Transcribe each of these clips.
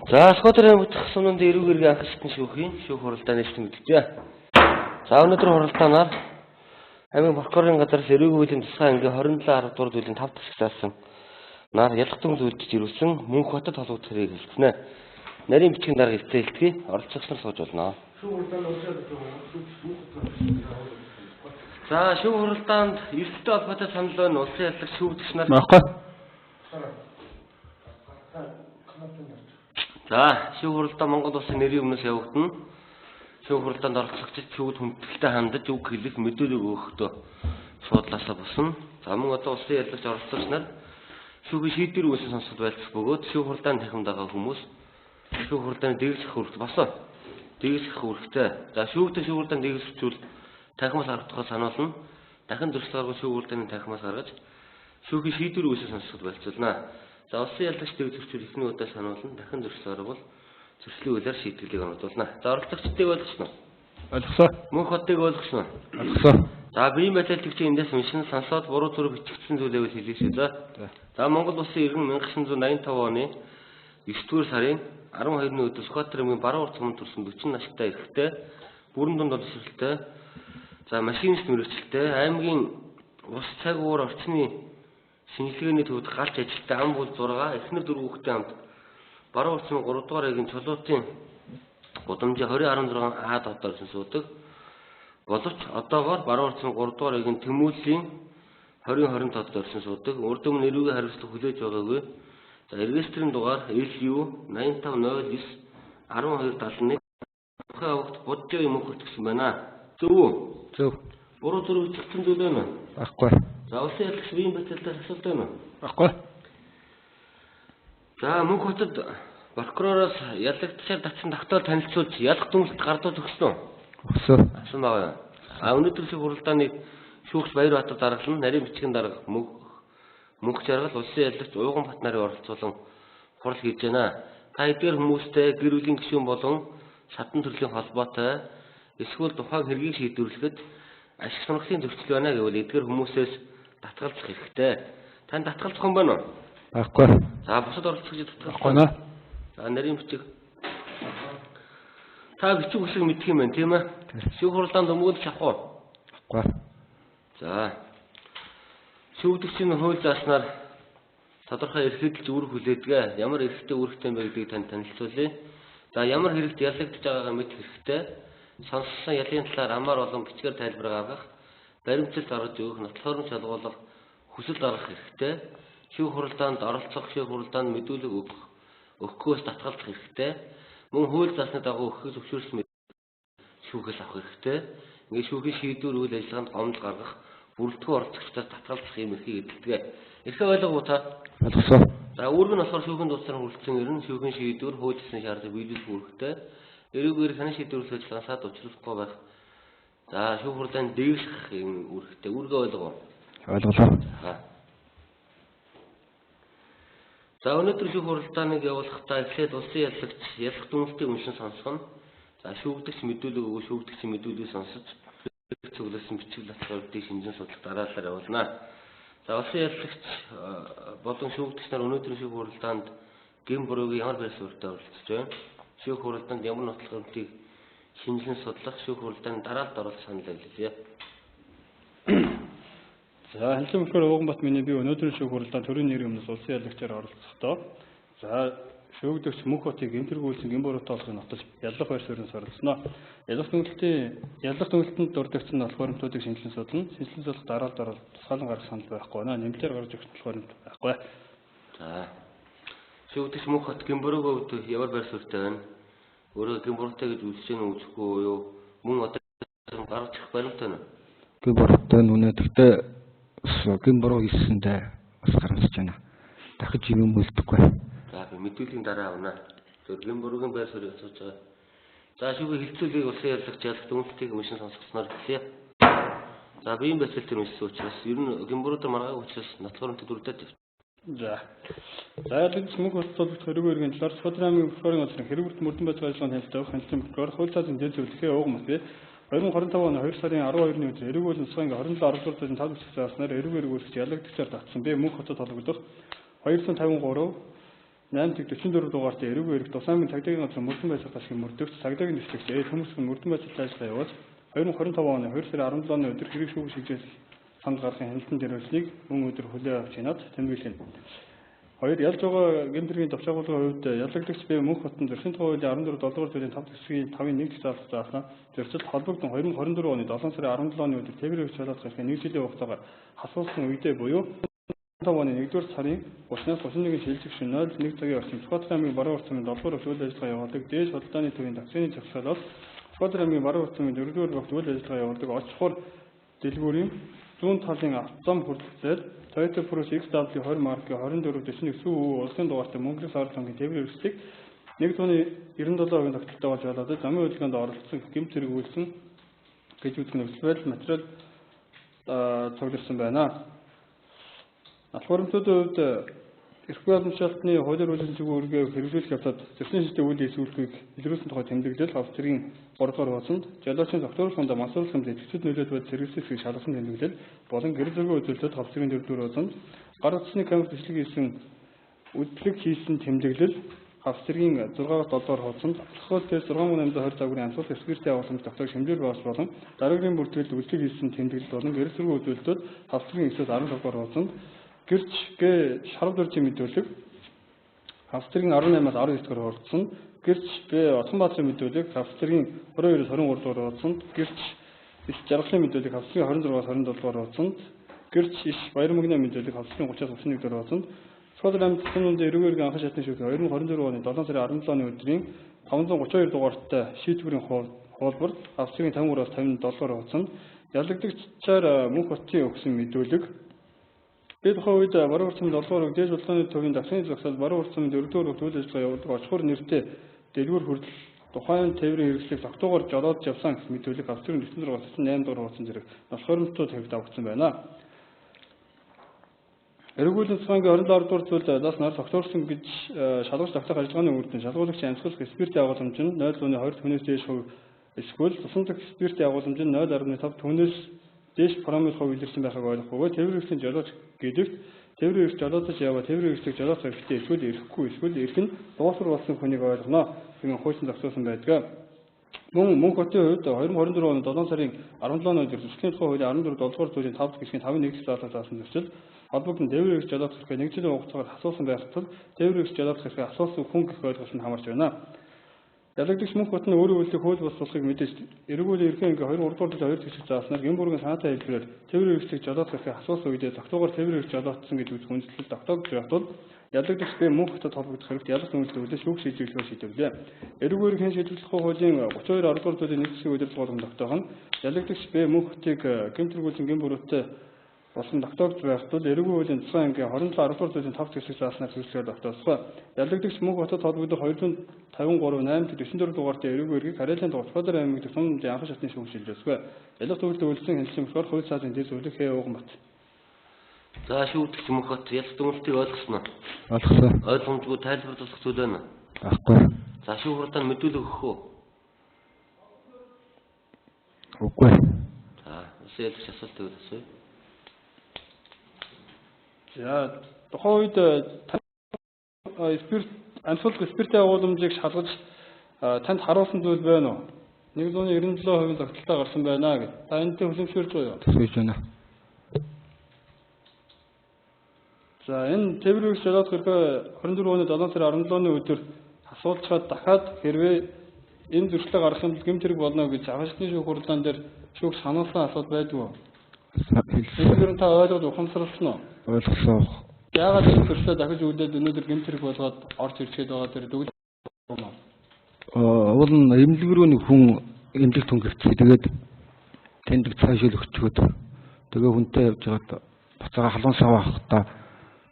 За Скотрын бүтэх сумнууд эрүүгэргийн анх шатны шүүхийн шүүх хуралдаа нээлттэй мэдчихэ. За өнөөдөр хуралдаанаар амийн прокурорын газраас эрүүгийн хуулийн тусгай ангийн 27 10 дугаар зүйлийн 5 дахь заасан нар ялах дүнг үлдэж ирүүлсэн мөнх хотод холбогдох хэрэг хэлснэ. Нарийн бичгийн дарга хэлцээ хэлтгий оролцогч нар сууж болно. За шүүх хуралдаанд эрсдэлтэй холбоотой санал байна. Улсын яллагч шүүгдэгч нар Баггүй. За шүүх хуралдаа Монгол улсын нэрийн өмнөөс явагдана. Шүүх хуралдаанд оролцогчид шүүгд хүндэтгэлтэй хандаж үг хэлэх мэдээлэл өгөхдөө шуудлаасаа босно. За мөн одоо улсын яллагч оролцогч нар шүүхийн шийдвэр үүсгэн сонсох байлцах бөгөөд шүүх хуралдаанд танхимд байгаа хүмүүс шүүх хуралдааны дэглэх хүрэлт басаа. Дэглэх хүрэлттэй. За шүүгдэн шүүх хуралдаанд дэглэжүүл танхимаас харагдахаа сануулна. Дахин зөрчилгөөгүй шүүх хуралдааны танхимаас гаргаж шүүхийн шийдвэр үүсгэн сонсоход байлцуулна. За улсын яллагч дэглэгчид эхний удаа сануулна. Дахин зөрчилгөөгүй зөрчлийн үйлээр шийдвэрлийг онцлуулна. За оролцогчдыг ойлгосноо. Ойлгосон. Мөнх хотыг ойлгосноо. Ойлгосон. За биеийн байдлыг чинь эндээс уншин сонсоод буруу зүрх бичигдсэн зүйлээ хэлээсэй. За Монгол улсын иргэн 1985 оны 9-р сарын 12-ны өдөр Скотрын баруун урт суманд төрсэн 40 настай эрэгтэй бүрэн дунд олонсролтой за машинист мөрөгчлөлтэй аймгийн ус цаг уур орчны шинжилгээний төвд галж ажилттай ам бол 6 эхнэр 4 хүүхэдтэй хамт баруун урт сумын 3 дугаар аягийн чулуутын гудамжийн 2016 дотор суудаг боловч одоогоор баруун урт сумын 3 дугаар аягийн Тэмүүлийн 2020 дотор суудаг урд өмнө эрүүгийн хариуцлага хүлээж байгаагүй. За регистрийн дугаар LU 8509 1271 тухайн авагт боджоо юм уу гэсэн байна. Зөв үү? Зөв. Буруу зүрх бичигдсэн зүйл байна уу? Баггүй. За улсын яллагч биеийн байдлаар асуулт байна уу? Баггүй. За мөнх хотод прокуророос яллагчаар татсан тогтоол танилцуулж ялах дүнсд гардуу төгснө. Өгсөн. Асан байгаа. Өнөөдөр шүүх хуралдааны шүүгч Баярбаатар даргалан нарийн бичгийн дарга мөнх жаргал улсын яллагч Уйган Бат нарын оролцуулан хурал хийж байна. Та эдгээр хүмүүстэй гэр бүлийн гишүүн болон шатан төрлийн холбоотой эсвэл тухайн хэргийг шийдвэрлэхэд ашиг сонирхлын зөрчил байна гэвэл эдгээр хүмүүсээс татгалзах хэрэгтэй. Танд татгалзах юм байна уу? Баггүй. За бусад оролцогчид татгалзах байна. За нарийн бичиг. Та бичиг үсэг мэдэх юм байна тийм ээ? Шүүх хуралдаанд өмгөөлж авах уу? Баггүй. За шүүгдэгчийн хууль зааснаар тодорхой эрхэлж үүрэг хүлээдэг. Ямар эрхтэй үүрэгтэй бэ гэдгийг танд танилцуулъя. За ямар хэрэгт ялагдж байгаагаа мэдэх хэрэгтэй. Сонссон ялын талаар амаар болон бичгээр тайлбар гаргах, баримтчилж гаргаж өгөх, нотлохоор нь шалгуулах, хүсэл гаргах хэрэгтэй. Шүүх хуралдаанд оролцох, шүүх хуралдаанд мэдүүлэг өгөхөөс татгалзах хэрэгтэй. Мөн хууль заасны дагуу өгөх зөвшөөрсөн шүүхээс авах хэрэгтэй. Ингээ шүүхийн шийдвэр үйл ажиллагаанд гомдол гаргах, бүрэлдэхүүн оролцогчдоос татгалзах юм эрхийг эдэлдэг. Эрхээ ойлгов уу та? Ойлгосон. За үүрэг нь болохоор шүүхийн дуусран хүрэлцэн ирнэ. Шүүхийн шийдвэр хууль ёсны шаардлагыг биелүүлэх үүрэгтэй. Эрүүгээр ханаа шийдвэр үйлчлэгээ саад учруулахгүй байх. За шүүх хуралдаанд дэглэх үүрэгтэй. Үүргээ ойлгов уу? Ойлголоо. За өнөөдөр шүүх хуралдааныг явуулахдаа эхлээд улсын яллагч ялах дүнстэй үншин сонсгоно. За шүүгдэгч мэдүүлэг өгөө шүүгдэгчийн мэдүүлгийг сонсож цугласан бичиг баталгаажуудыг шинжин судлах дараалал явуулна. За улсын яллагч болон шүүгдэгч нар өнөөдрийн шүүх хуралдаанд гэм буруугийн ямар байр суурьтай оролцож байна? Шүүх хуралдаанд ямар нотлохыг шинжлэн судлах шүүх хуралдааны дараалалд оруулах санал авлаа. За хандлан мөхөр Уйган Бат миний би өнөөдрийн шүүх хуралдаанд төрийн нэрийн өмнөөс улсын яллагчаар оролцохдоо за шүүгдэгч мөнх хотыг гэмтэргүүлсэн гэм буруутай олохыг нотолж яллах байр суурьнаас оролцсноо. Яллах дүнэлтэнд дурддагчид нь алх баримтуудыг шинжилэн судлана. Шинжилэн судлах дараалалд орол тусгаалan гарах санал байхгүй байна. Нэмэлтээр гаргаж өгөх алх баримт байхгүй. За шүүгдэгч мөнх хот гэм буруугийн хувьд ямар байр суурьтай байна? Өөрөө гэм буруутай гэж үзэж байна уу үзэхгүй юу? Мөн одоо гаргаж өгөх баримт байна. Гэм буруутай өнөөдөртөө гэм буруу хийсэндээ бас харамсаж байна. Дахиж юм үлдэхгүй. За би мэдүүлгийн дараа авна. Тэр гэм буруугийн байр суурийг асууж байгаа. За шүүхийн хилцүүлгийг улсын яллагч ялах дүнстийг уншин сонсгосноор хэлье. За биеийн байцаалтын үнэлсэн учраас ер нь гэм буруутай маргааг учраас нотлохоронтой дүрдээд байна. За яллагч мөнх хотод хэрэг талаар Скотрын аймгийн прокурорын газрын хэрэгүрт мөрдөн байцаал ажиллагааны хэлтэх хандлын прокурор хууль цаазын дээл зөвлөхөө Уйган Бат 2025 оны 2 сарын 12-ны өдөр эрүүгийн тусгай 27 10 дугаар зүйлийн 5 дахь зааснаар эрүүгээр үүсгэж ялагдагчаар татсан. Би мөнх хотод холбогдох 253 844 дугаартай эрүүг эрх тусламжийн цагдаагийн газар мөрдөн байцаах гашгийн мөрдөгч цагдаагийн нислэгч төмөрсгөн мөрдөн байцаалт ажиллагаа явуулж 2025 оны 2 сарын 17 оны өдөр хэрэг шүүх шийдэл санд гаргахын хяналтын зориулсныг мөн өдөр хүлээн авч хянаад тэмдэглэнэ. 2 ялж байгаа гэмтрийн товч агуулгын хувьд ялагдагч бие мөнх хотын зөрчлийн тухай хуулийн 14 дугаар зүйлийн 5 хэсгийн 5-ын 1 заалт заахна зөрчил холбогдсон 2024 оны 7 сарын 17 оны өдөр тээврийн чуулгад гарахын 1 жилийн хугацаагаар хасуулсан үедээ буюу 2025 оны 1-р сарын 30-наас 31-ний шилжих шөнө 01 цагийн орчим Сүхбаатар аймгийн Баруун Урт цомын 7 дугаар үйл ажиллагаа явуулдаг дээд судалдааны төвийн таксины захиалгаас Сүхбаатар аймгийн Баруун Урт цомын 4-р багт үйл ажиллагаа явуулдаг оч хор дэлгүүрийн зүүн талын автозам хүрэлцээр Toyota Prius XW20 маркийн 2449 үү улсын дугаартай Мөнгөлс ард хамгийн тээврийн өрсөлдийг 1.97% тогтолтой болж болоод замын хөдөлгөөнд оролцсон гэмт зэрэг үйлсэн гэж үзэх нөхцөл байдал материал цуглуулсан байна. Алхуурамчдын хувьд эрх боломжтой хуулиар үйлчлэн зүгүүргээ хэрэгжүүлэх явцад зөрчлийн шийдвэр үйл хийсвэрлэхийг илрүүлсэн тухай тэмдэглэл австрийн 3 дугаар хуудсанд жолоочийн тогтворуулалтанд масруулах хэмжээ зэвсэг нөлөөд бод сэргийлсэсгийг шалгасан тэмдэглэл болон гэр зургийн үзүүлэлтөд австрийн 4 дугаар хуудсанд гар утасны камер бичлэг хийсэн тэмдэглэл австрийн 6-аас 7 дугаар хуудсанд алхах дээр 6820 цагийн амьсгал эсвэртэй агуулмж тогтоож хэмжээр байгуулж болон дараагийн бүртгэл үйлчлэг хийсэн тэмдэглэл болон гэр зургийн үзүүлэлтөд австрийн 9-аас 15 дугаар хуудсанд гэрч гэ шарав дуржийн мэдүүлэг австрийн 18-аас 19 дугаар хуудсанд гэрч бэ Отгонбаатрын мэдүүлэг австрийн 22-аас 23 дугаар хуудсанд гэрч иш жаргалын мэдүүлэг австрийн 26-аас 27 дугаар хуудсанд гэрч иш баяр мөнгөний мэдүүлэг австрийн 30-аас 31 дугаар хуудсанд Сүхбаатар аймгийн цэцэн эрүүгийн анхан шатны шүүх 2024 оны 7 сарын 17 оны өдрийн 532 дугаартай шийдвэрийн хуулбар австрийн 53-аас 57 дугаар хуудсанд ялагдагчаар мөнх хотын өгсөн мэдүүлэг бид тухайн үед Баруун Урт цомын 7 дугаар дээд судалдааны төвийн таксины захиалгаас Баруун Урт цомын 4 дугаар үйл ажиллагаа явуулдаг очихор нэртэй дэлгүүр хүртэл тухайн тээврийн хэрэгслийг тогтоогоор жолоодж явсан гэх мэдүүлэг австрийн 9-8 дугаар хуудсан зэрэг алхуурамчдууд хэвд авагдсан байна. Эргүүлэн цэцгийн 26 дугаар зүйл заас нар тогтоорсон гэж шалгаж тогтоох ажиллагааны үрдэн шалгуулагчийн амьсгалах спиртийн агуулмж нь 0.2 тоннээс дээш хувь эсвэл тусламжлах спиртийн агуулмж нь 0.5 тоннээс дээш промил хувь илэрсэн байхыг ойлгох бөгөөд тээврийн хэрэгслийн жолооч гэдэгт тээврийн хэрэгс жолоодож яваа тээврийн хэрэгслийг жолоох хэрэгтэй эсвэл ирэхгүй эсвэл ирэх нь дуусар болсон хүнийг ойлгоно гэмээр хуучин зохицуулсан байдаг. Мөн хотын хувьд 2024 оны 7 сарын 17 оны өдөр зөрчлийн тухай хуулийн 14 дугаар зүйлийн 5 гишгийн 5-1 заалаа заасан зөрчил холбогдсон тээврийн хэрэгс жолоох хэрэгээ 1 жилийн хугацаагаар асуусан байх тул тээврийн хэрэгс жолоох хэрэгээ асуусан хүн гэх ойлголтод хамаарч байна. Ялагдагч мөнх хотны өөрийн үйлдэл хууль бус болохыг мэдээж эргүүл эрхэн ингээ 2-3 дугаар 2 хэсэг зааснаар гэн бүргийн санаатай хэлбэрээр тээврийн хэрэгслийг жолоох хэрэгээ асуусан үедээ тогтоогоор тээврийн хэрэгс жолоодсон гэж үзэх хүндэслэл тогтоогдож байх тул ялагдагч бие мөнх хотод холбогдох хэрэгт ялах үйлдэл үлдээ шүүх шийдвэрлэхөө шийдвэрлээ. Эргүүл эрхэн шийдвэрлэх хуулийн 32 10 дугаар зүйлийн 1 хэсгийн удирдлага болон тогтоох нь ялагдагч бие мөнх хотыг гэмтэргүүлсэн гэн бүрүүтэй болсон тогтоогдож байх тул эргүүл хуулийн 6 ангийн 27 10 дугаар зүйлийн 5 хэсэг зааснаар хэрэгсээр тогтоосгоо. Ялагдагч мөнх хотод холбогдох 253 894 дугаартай эргүүл эргийг Карелын дугаар Сүхбаатар аймгийн төсөмжийн анхан шатны шүүх шилжүүлсгөө. Ялах төвлөрөлт үйлсэн хэлсэн болохоор хууль цаазын дэд зөвлөх Ууганбат. За шүүгдэгч мөнх хот ялах төвлөрөлтийг ойлгосноо. Ойлгосон. Ойлгомжгүй тайлбарлах зүйл байна. Ахгүй. За шүүх хурданд мэдүүлэг өгөх үү? Үгүй. За ялах асуулт өгөх асууя. За тухайн үед спирт амьсгалах спиртийн агуулмжийг шалгаж танд харуулсан зүйл байна уу? 197% тогтолтой гарсан байна гэж. Та энэтэй хүлэмжшүүлж байгаа юу? Төсөөлж байна. За энэ тээврийн хэрэгс жолоодох хэрэгээ 24 оны 7 сарын 17-ны өдөр асуулцгаад дахиад хэрвээ энэ зөрчлөө гаргах юм бол гэмт хэрэг болно гэж аваачны шүүх хурлаан дээр шүүх сануулсан асуулт байдгүй. Энэ та ойлгож ухамсарлсан уу? Ойлгосон. Яагаад энэ зөрчлөө дахиж үүдээд өнөөдөр гэмт хэрэг болгоод орж ирчээд байгаа тэр дүгэл юм уу? Уул нь эмнэлэг рүү нэг хүн эмнэлэг түнгэрчээ. Тэгээд тэнд цаашил өгчөөд тэгээ хүнтэй явж байгаад буцаага халуун сав авахдаа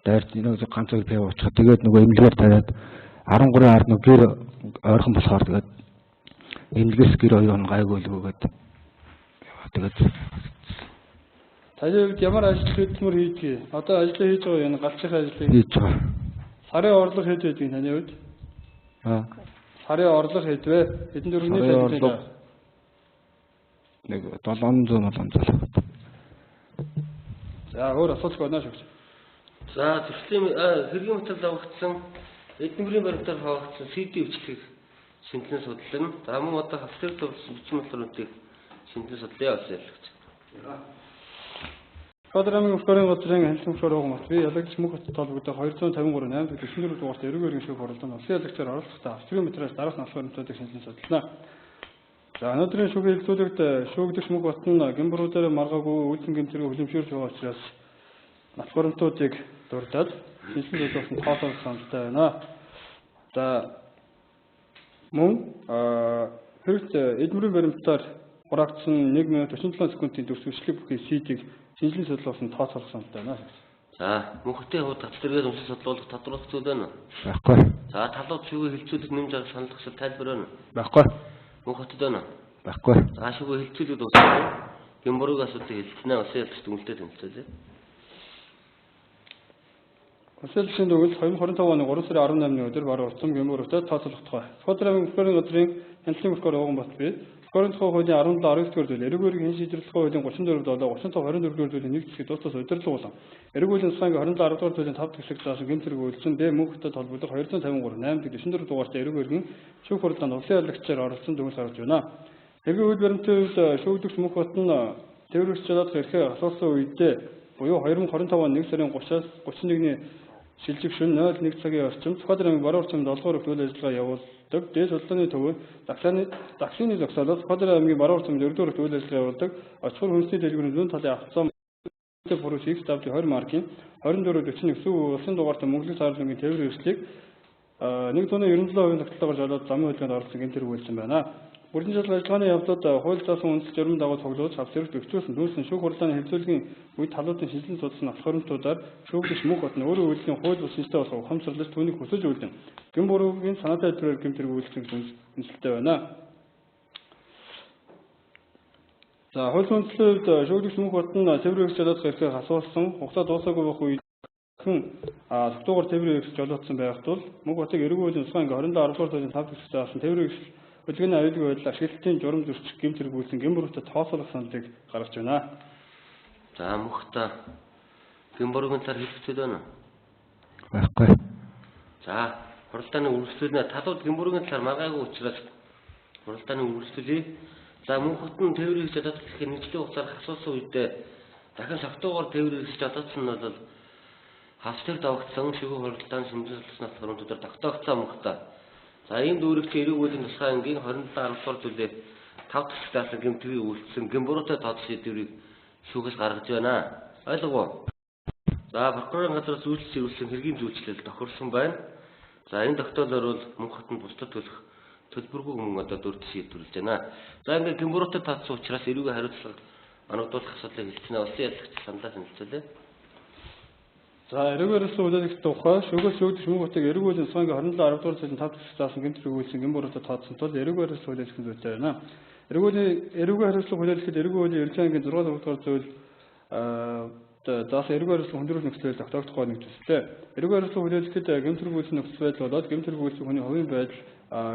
дайрч нэг ганц хоёр пив уучих. Тэгээд нөгөө эмнэлгээр тавиад 13 ард нэг гэр ойрхон болохоор тэгээд эмнэлгээс гэр хоёр он гайгүй л өгөөд тэгээд таны хувьд ямар ажил хөдөлмөр хийдгийг одоо ажиллаа хийж байгаа юм галзчихын ажлыг хийж байгаа. Сарын орлого хэд байдгийг таны хувьд? Сарын орлого хэдвэ? Хэдэн төгрөгийн ажиллаж нэг 700 л. За өөр асуулт байна шүү. За зөрчлийн хэргийн материал авагдсан эднэрийн баримтаар хуваагдсан CD өвчлөхийг шинжилэн судлана. За мөн одоо хавцлыг төвлөрсөн бичмэл төрөнтийг шинжилэн судлаа явуулсан л гэж. Кодрамын өвчнөрийн газрын хэлсэн шуурга мат би ялагдж мөнх хот толгойд 253 8 44 дугаарт эрүүг өргөн шүүх оролдонд улсын ялагчаар оролцохдоо австрийн метрээс дараах насгал баримтуудыг шинжилэн судална. За өнөөдрийн шүүхийн хэлцүүлэгт шүүгдэгч мөнх хот нь гэмбрүүдээр маргаагүй үйлсэн гэмтэрэг хөлөмшөөрч байгаа учраас насгал баримтуудыг дурдаад шинжилэн судласан тооцоолох саналтай байна. За мөн хэрэгт эдмэрийн баримтаар хураагдсан 1 минут 47 секундын төвшөлт бүхий CD-г шинжилэн судлуулсан тооцоолох саналтай байна. За мөнх хотын хувьд татварыг өмсөх судлуулах тодорхойлох зүйл байна. Байхгүй. За талууд шүүгээ хэлцүүлэх нэмж арга санал зохицол тайлбар байна. Байхгүй. Мөнх хотод байна. Байхгүй. За шүүгээ хэлцүүлээд дууссан. Гэмбургийн асуудлыг хэлцэнэ улсын ялагч дүнэлтэд тэмцээлээ. Улсын ялагчийн дүгнэлт 2025 оны 3 сарын 18-ны өдөр баруун уртсан гэмбургуудад тооцоолох тухай. Кодрамын өвчнөрийн газрын хяналтын өвчнөр Уганбат би Скорын хуулийн 17-19 дугаар зүйл эрүүг өргөн шийдвэрлэх хуулийн 34-7 35-22 дугаар зүйлийн нэг хэсгийг дуустал удирдлагуулсан. Эрүүг үеийн засгийн 27 дугаар зүйлийн 5 хэсэг заасан гэмтэрэг үйлдсэн Б мөнх хотод холбогдох 253 8-44 дугаартай эрүүг өргөн шүүх хурлаанд улсын ялагчаар оролцсон дүгнэлт гаргаж байна. Эрүүг үйл баримтын үед шүүгдэгч мөнх хот нь тээврэгч чадах эрхээ асуусан үедээ буюу 2025 оны 1 сарын 30-аас 31-ний шилжих шөнө 01 цагийн орчимд Кодрамын баруун орчимд 7 дугаар үйл ажиллагаа явуулдаг. Дээд судалгааны төвөөр таксины зогсоолоос Кодрамын аймгийн баруун орчимд 4 дугаар үйл ажиллагаа явуулдаг. Очихор хүнсний дэлгүүрийн зүүн талын автозон Пурус XW20 маркийн 2449 улсын дугаартай мөнгөлөг саарлангийн тээврийн эрсдлийг 197% тогтолцоогоор жолоод замын хөдөлгөөнд оролцсон гэмтэрэг үйлдсэн байна. Бүрэн жил ажиллагааны явдлууд хууль заасан үндэс журам дагуу цуглуулж авсэрэгт өгчүүлсэн түүнсэн шүүх хурлааны хэлцүүлгийн үед талуудын шинжилэн судалсан ах хуримтуудаар шүүгдэгч мөнх хот нь өөрөө үйлдлийн хууль бус шинжтэй болох ухамсарлаж түүнийг хүсэж үйлдэн гэмбургийн санаатай төлөөр гэмтэрэг үйлдсэн үнэлэлтэй байна. За хууль үндэслэлд шүүгдэгч мөнх хот нь тээврийн жолоодох эрхээ асуулсан хугацаа дуусаагүй байх үед зөвхөн тээврийн эрх жолоодсон байх тул мөнх хотыг эрүүг үеийн засгийн 27 дугаар зүйлийн 5 хэсэг заасан тээврийн хөдөлгөөний аюулгүй байдал ашиглалтын журам зөрчил гэмтэрэг үйлсэн гэмбургуудад тооцоолох саналыг гаргаж байна. За мөнхтөө гэмбургийн талаар хэлэх зүйл байна. Байхгүй. За хуралдааны үргэлжлүүлнэ талууд гэмбургийн талаар маргаагүй учраас хуралдааны үргэлжлүүлээ. За мөнх хот нь тээврийн жолоодох эрхээ нэгжлийн хугацаар асуусан үедээ дахин согтуугаар тээврийн жолоодсон нь бол хавцлыг давагдсан шүүх хуралдааны шинжилгээ судлах хуримтуудаар тогтоогдсон мөнхтөө. За энэ дүүрэгч эрүүг үеийн тусгай ангийн 27 дугаар зүйлээр 5 хэсэг заасан гэмтэргийг үйлдсэн гэмбуруутай тооцох шийдвэрийг шүүхээс гаргаж байна. Ойлгов уу? За прокурорын газраас үйлчлэл зэрүүлсэн хэргийн зүйчлэл тохирсон байна. За энэ тогтоолоор бол мөнх хотод бусдад төлөх төлбөргүй мөн одоо дөрөв шийдвэрлэж байна. За ингээд гэмбуруутай тооцсон учраас эрүүгийн хариуцлага оногдуулах асуудлыг хэлснэ. Улсын ялагч саналаа хэлцээлээ. За эрүүг өрсөлдөх үйлдэх тухай шүүгээс шүүгдэгч мөнх хотыг эрүүг үеийн засгийн 27 10 дугаар зүйлийн 5 хэсэг заасан гэмтэрэг үйлсэн гэмбуруудад тооцсон тул эрүүг өрсөлдөх үйлдэх зүйтэй байна. Эрүүгийн хариуцлага хүлээлгэхэд эрүүг үеийн ерөнхий ангийн 6 дугаар зүйл заасан эрүүг өрсөлдөх хүндрэл нөхцөл тогтоогдох байх нөхцөлтэй. Эрүүг өрсөлдөх хүлээлгэхэд гэмтэрэг үйлсэн нөхцөл байдал болоод гэмтэрэг үйлсэн хүний хувийн байдал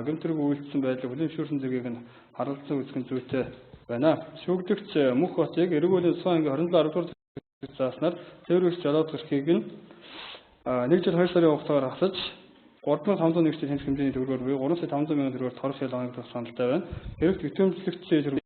гэмтэрэг үйлсэн байдлыг хүлээмжшүүлсэн зэргийг нь харгалзан үзэх зүйтэй байна. Шүүгдэгч мөнх хотыг эрүүг үеийн засгийн ангийн 27 10 дугаар зааснаар тээврийн жолоодох эрхийг нь 1 жил 2 сарын хугацаагаар хасаж 3501 жил хэмжих хэмжээний төгрөгөөр буюу 3 сая 500 мянган төгрөгөөр торох шалган өгөх саналтай байна. Хэрэг төвчмөрлөгчийн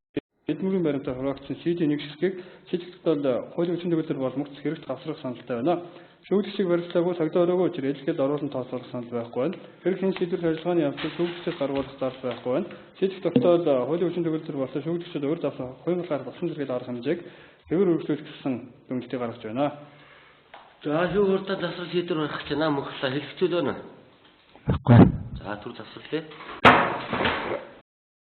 эдмүрийн баримтаар хураагдсан CD нэг хэсгийг шийдэгдэл хуулийн хүчин төгөлдөр бол мөгц хэрэгт авсрах саналтай байна. Шүүгдэгчийг баримтлаагүй цагдаа өрөөгөө учир эзлэхэд оруулан тооцоолох санал байхгүй байна. Хэрэг хэн шийдвэрлэх ажиллагааны явцад шүүгдэгчээс гаргуулах зарц байхгүй байна. Шийдэх тогтоол хуулийн хүчин төгөлдөр болон шүүгдэгчид өөр давсан хуймлаар болсон зэрэгэд арга хэмжээг хэвээр үргэлжлүүлэх гэсэн дүгнэлтийг гаргаж байна. За шүүх хурлаар засвар шийдвэр гаргах гэж байна. Мөнхлөө хэлэх зүйл байна. Байхгүй. За түр засварлээ.